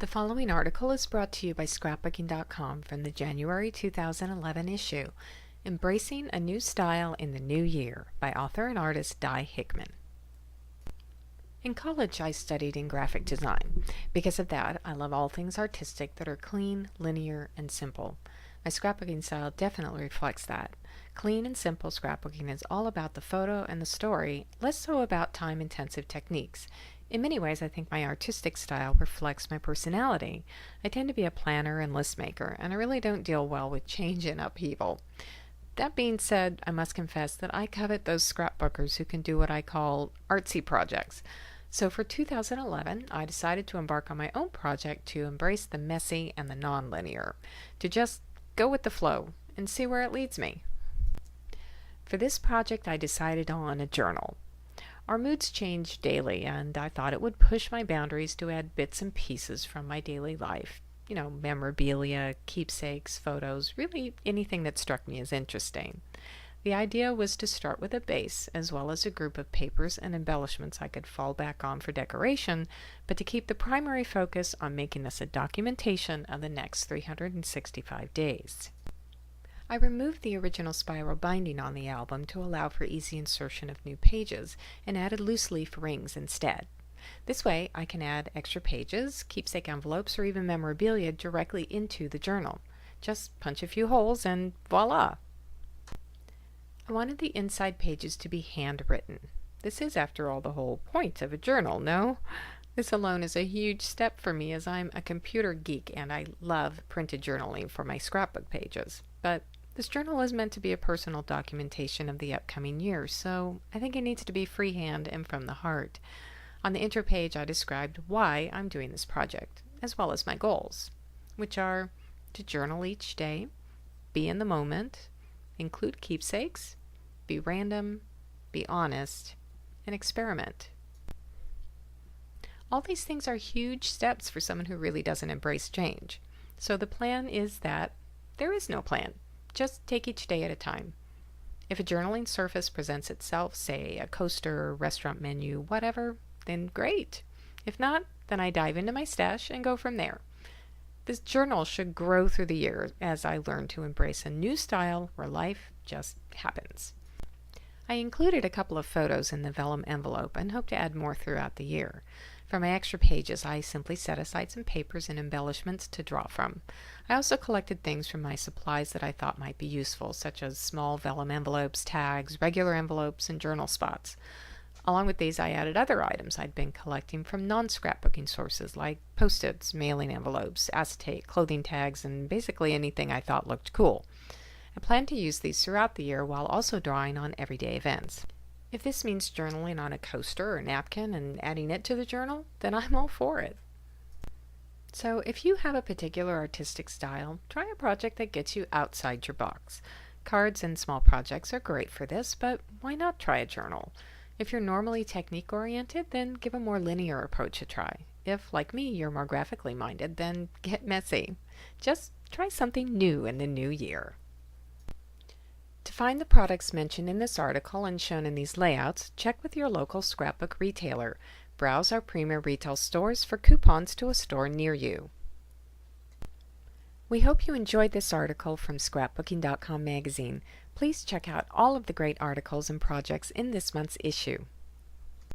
The following article is brought to you by Scrapbooking.com from the January 2011 issue, Embracing a New Style in the New Year by author and artist Di Hickman. In college, I studied in graphic design. Because of that, I love all things artistic that are clean, linear, and simple. My scrapbooking style definitely reflects that. Clean and simple scrapbooking is all about the photo and the story, less so about time-intensive techniques. In many ways, I think my artistic style reflects my personality. I tend to be a planner and list maker, and I really don't deal well with change and upheaval. That being said, I must confess that I covet those scrapbookers who can do what I call artsy projects. So for 2011, I decided to embark on my own project to embrace the messy and the non-linear, to just go with the flow and see where it leads me. For this project, I decided on a journal. Our moods change daily, and I thought it would push my boundaries to add bits and pieces from my daily life. Memorabilia, keepsakes, photos, really anything that struck me as interesting. The idea was to start with a base, as well as a group of papers and embellishments I could fall back on for decoration, but to keep the primary focus on making this a documentation of the next 365 days. I removed the original spiral binding on the album to allow for easy insertion of new pages and added loose leaf rings instead. This way I can add extra pages, keepsake envelopes, or even memorabilia directly into the journal. Just punch a few holes and voila! I wanted the inside pages to be handwritten. This is, after all, the whole point of a journal, no? This alone is a huge step for me, as I'm a computer geek and I love printed journaling for my scrapbook pages. But this journal is meant to be a personal documentation of the upcoming year, so I think it needs to be freehand and from the heart. On the intro page, I described why I'm doing this project, as well as my goals, which are to journal each day, be in the moment, include keepsakes, be random, be honest, and experiment. All these things are huge steps for someone who really doesn't embrace change. So the plan is that there is no plan. Just take each day at a time. If a journaling surface presents itself, say a coaster, restaurant menu, whatever, then great. If not, then I dive into my stash and go from there. This journal should grow through the year as I learn to embrace a new style where life just happens. I included a couple of photos in the vellum envelope and hope to add more throughout the year. For my extra pages, I simply set aside some papers and embellishments to draw from. I also collected things from my supplies that I thought might be useful, such as small vellum envelopes, tags, regular envelopes, and journal spots. Along with these, I added other items I'd been collecting from non-scrapbooking sources like Post-its, mailing envelopes, acetate, clothing tags, and basically anything I thought looked cool. I plan to use these throughout the year while also drawing on everyday events. If this means journaling on a coaster or napkin and adding it to the journal, then I'm all for it. So if you have a particular artistic style, try a project that gets you outside your box. Cards and small projects are great for this, but why not try a journal? If you're normally technique-oriented, then give a more linear approach a try. If, like me, you're more graphically minded, then get messy. Just try something new in the new year. To find the products mentioned in this article and shown in these layouts, check with your local scrapbook retailer. Browse our premier retail stores for coupons to a store near you. We hope you enjoyed this article from Scrapbooking.com magazine. Please check out all of the great articles and projects in this month's issue.